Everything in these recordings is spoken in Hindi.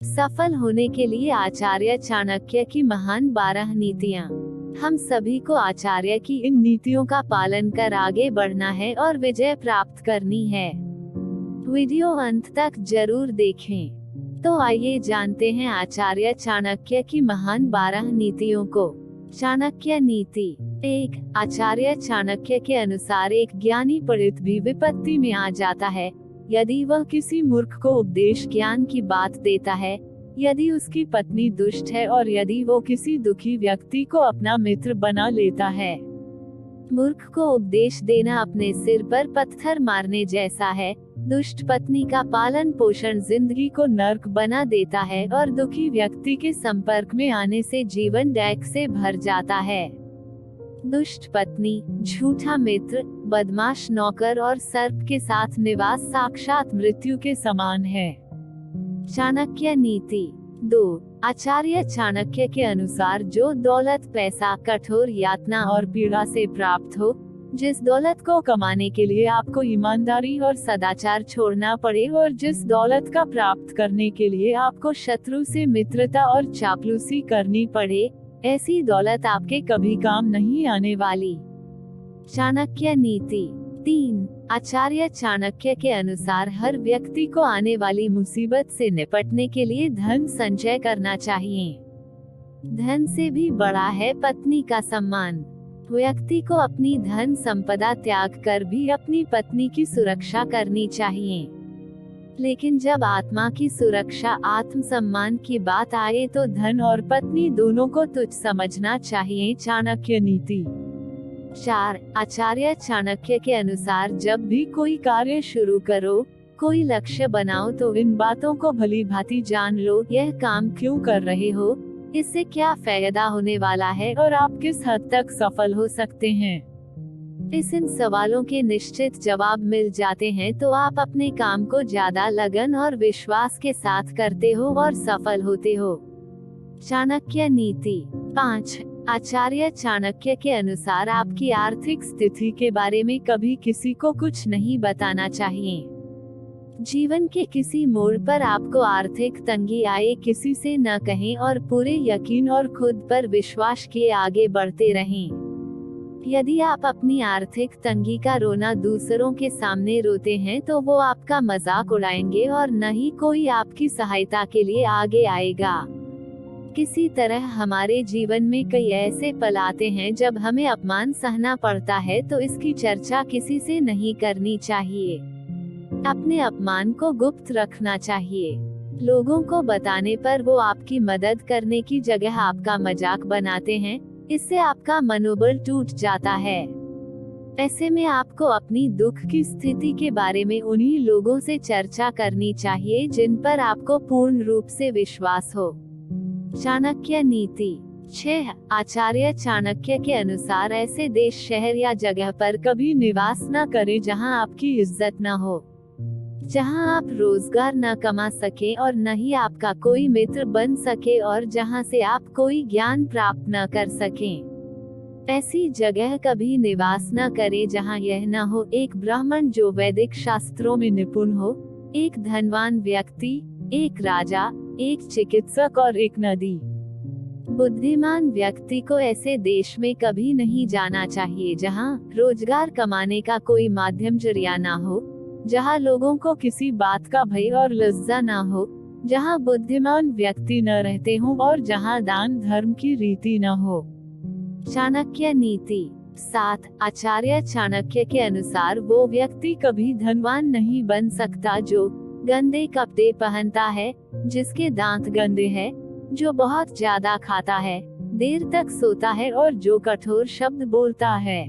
सफल होने के लिए आचार्य चाणक्य की महान 12 नीतियाँ। हम सभी को आचार्य की इन नीतियों का पालन कर आगे बढ़ना है और विजय प्राप्त करनी है। वीडियो अंत तक जरूर देखें। तो आइए जानते हैं आचार्य चाणक्य की महान 12 नीतियों को। चाणक्य नीति 1। आचार्य चाणक्य के अनुसार एक ज्ञानी पंडित भी विपत्ति में आ जाता है यदि वह किसी मूर्ख को उपदेश ज्ञान की बात देता है, यदि उसकी पत्नी दुष्ट है और यदि वो किसी दुखी व्यक्ति को अपना मित्र बना लेता है। मूर्ख को उपदेश देना अपने सिर पर पत्थर मारने जैसा है। दुष्ट पत्नी का पालन पोषण जिंदगी को नर्क बना देता है और दुखी व्यक्ति के संपर्क में आने से जीवन डैक से भर जाता है। दुष्ट पत्नी, झूठा मित्र, बदमाश नौकर और सर्प के साथ निवास साक्षात मृत्यु के समान है। चाणक्य नीति 2। आचार्य चाणक्य के अनुसार जो दौलत पैसा, कठोर यातना और पीड़ा से प्राप्त हो, जिस दौलत को कमाने के लिए आपको ईमानदारी और सदाचार छोड़ना पड़े और जिस दौलत का प्राप्त करने के लिए आपको शत्रु से मित्रता और चापलूसी करनी पड़े, ऐसी दौलत आपके कभी काम नहीं आने वाली। चाणक्य नीति 3। आचार्य चाणक्य के अनुसार हर व्यक्ति को आने वाली मुसीबत से निपटने के लिए धन संचय करना चाहिए। धन से भी बड़ा है पत्नी का सम्मान। व्यक्ति को अपनी धन संपदा त्याग कर भी अपनी पत्नी की सुरक्षा करनी चाहिए। लेकिन जब आत्मा की सुरक्षा, आत्म सम्मान की बात आए तो धन और पत्नी दोनों को तुच्छ समझना चाहिए। चाणक्य नीति 4। आचार्य चाणक्य के अनुसार जब भी कोई कार्य शुरू करो, कोई लक्ष्य बनाओ तो इन बातों को भली भांति जान लो। यह काम क्यों कर रहे हो, इससे क्या फायदा होने वाला है और आप किस हद तक सफल हो सकते हैं। इन सवालों के निश्चित जवाब मिल जाते हैं तो आप अपने काम को ज्यादा लगन और विश्वास के साथ करते हो और सफल होते हो। चाणक्य नीति 5। आचार्य चाणक्य के अनुसार आपकी आर्थिक स्थिति के बारे में कभी किसी को कुछ नहीं बताना चाहिए। जीवन के किसी मोड़ पर आपको आर्थिक तंगी आए, किसी से न कहें और पूरे यकीन और खुद पर विश्वास किए आगे बढ़ते रहें। यदि आप अपनी आर्थिक तंगी का रोना दूसरों के सामने रोते हैं तो वो आपका मजाक उड़ाएंगे और न ही कोई आपकी सहायता के लिए आगे आएगा। किसी तरह हमारे जीवन में कई ऐसे पल आते हैं जब हमें अपमान सहना पड़ता है, तो इसकी चर्चा किसी से नहीं करनी चाहिए। अपने अपमान को गुप्त रखना चाहिए। लोगों को बताने पर वो आपकी मदद करने की जगह आपका मजाक बनाते हैं, इससे आपका मनोबल टूट जाता है। ऐसे में आपको अपनी दुख की स्थिति के बारे में उन्हीं लोगों से चर्चा करनी चाहिए जिन पर आपको पूर्ण रूप से विश्वास हो। चाणक्य नीति 6। आचार्य चाणक्य के अनुसार ऐसे देश, शहर या जगह पर कभी निवास न करें जहां आपकी इज्जत न हो, जहां आप रोजगार न कमा सके और न ही आपका कोई मित्र बन सके और जहां से आप कोई ज्ञान प्राप्त न कर सकें। ऐसी जगह कभी निवास न करें जहां यह न हो एक ब्राह्मण जो वैदिक शास्त्रों में निपुण हो, एक धनवान व्यक्ति, एक राजा, एक चिकित्सक और एक नदी। बुद्धिमान व्यक्ति को ऐसे देश में कभी नहीं जाना चाहिए जहां रोजगार कमाने का कोई माध्यम जरिया ना हो, जहां लोगों को किसी बात का भय और लज्जा ना हो, जहां बुद्धिमान व्यक्ति न रहते हों और जहां दान धर्म की रीति न हो। चाणक्य नीति 7। आचार्य चाणक्य के अनुसार वो व्यक्ति कभी धनवान नहीं बन सकता जो गंदे कपड़े पहनता है, जिसके दांत गंदे हैं, जो बहुत ज्यादा खाता है, देर तक सोता है और जो कठोर शब्द बोलता है।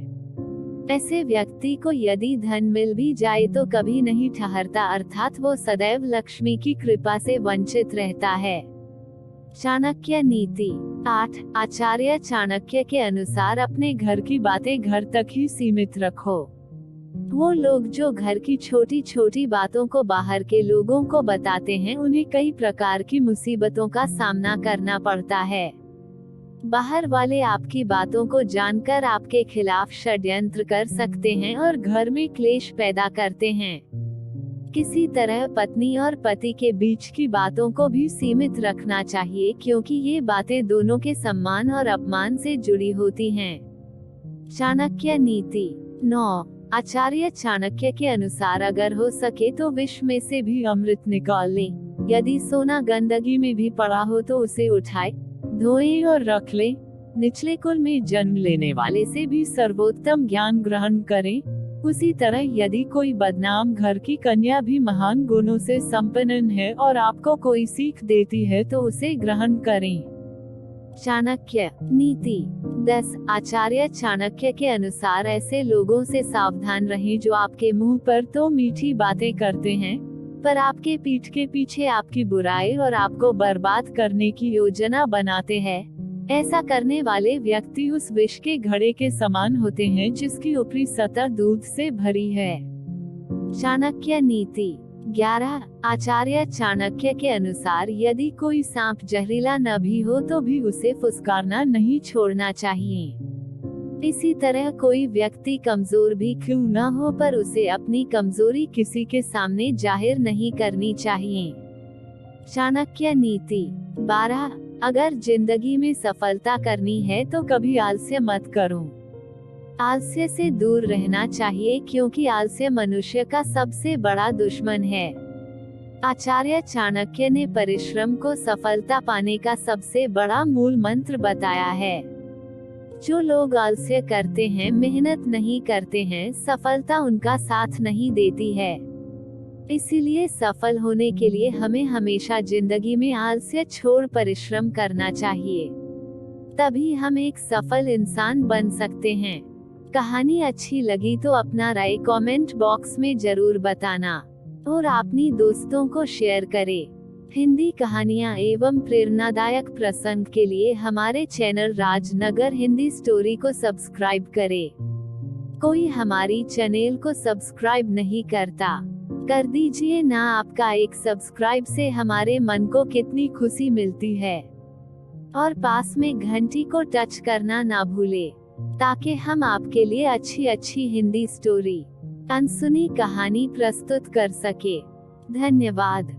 ऐसे व्यक्ति को यदि धन मिल भी जाए तो कभी नहीं ठहरता, अर्थात वो सदैव लक्ष्मी की कृपा से वंचित रहता है। चाणक्य नीति 8। आचार्य चाणक्य के अनुसार अपने घर की बातें घर तक ही सीमित रखो। वो लोग जो घर की छोटी छोटी बातों को बाहर के लोगों को बताते हैं, उन्हें कई प्रकार की मुसीबतों का सामना करना पड़ता है। बाहर वाले आपकी बातों को जानकर आपके खिलाफ षड्यंत्र कर सकते हैं और घर में क्लेश पैदा करते हैं। किसी तरह पत्नी और पति के बीच की बातों को भी सीमित रखना चाहिए, क्योंकि ये बातें दोनों के सम्मान और अपमान से जुड़ी होती हैं। चाणक्य नीति 9। आचार्य चाणक्य के अनुसार अगर हो सके तो विष में से भी अमृत निकाल लें। यदि सोना गंदगी में भी पड़ा हो तो उसे उठाए, धोए और रख लें। निचले कुल में जन्म लेने वाले से भी सर्वोत्तम ज्ञान ग्रहण करें। उसी तरह यदि कोई बदनाम घर की कन्या भी महान गुणों से संपन्न है और आपको कोई सीख देती है तो उसे ग्रहण करें। चाणक्य नीति 10। आचार्य चाणक्य के अनुसार ऐसे लोगों से सावधान रहें जो आपके मुंह पर तो मीठी बातें करते हैं, पर आपके पीठ के पीछे आपकी बुराई और आपको बर्बाद करने की योजना बनाते हैं। ऐसा करने वाले व्यक्ति उस विष के घड़े के समान होते हैं जिसकी ऊपरी सतह दूध से भरी है। चाणक्य नीति 11। आचार्य चाणक्य के अनुसार यदि कोई सांप जहरीला न भी हो तो भी उसे फुसकारना नहीं छोड़ना चाहिए। इसी तरह कोई व्यक्ति कमजोर भी क्यों न हो पर उसे अपनी कमजोरी किसी के सामने जाहिर नहीं करनी चाहिए। चाणक्य नीति 12। अगर जिंदगी में सफलता करनी है तो कभी आलस्य मत करो। आलस्य से दूर रहना चाहिए, क्योंकि आलस्य मनुष्य का सबसे बड़ा दुश्मन है। आचार्य चाणक्य ने परिश्रम को सफलता पाने का सबसे बड़ा मूल मंत्र बताया है। जो लोग आलस्य करते हैं, मेहनत नहीं करते हैं, सफलता उनका साथ नहीं देती है। इसीलिए सफल होने के लिए हमें हमेशा जिंदगी में आलस्य छोड़ परिश्रम करना चाहिए, तभी हम एक सफल इंसान बन सकते हैं। कहानी अच्छी लगी तो अपना राय कमेंट बॉक्स में जरूर बताना और अपनी दोस्तों को शेयर करें। हिंदी कहानियाँ एवं प्रेरणादायक प्रसंग के लिए हमारे चैनल राजनगर हिंदी स्टोरी को सब्सक्राइब करें। कोई हमारी चैनल को सब्सक्राइब नहीं करता, कर दीजिए ना। आपका एक सब्सक्राइब से हमारे मन को कितनी खुशी मिलती है। और पास में घंटी को टच करना ना भूले, ताकि हम आपके लिए अच्छी अच्छी हिंदी स्टोरी, अनसुनी कहानी प्रस्तुत कर सके। धन्यवाद।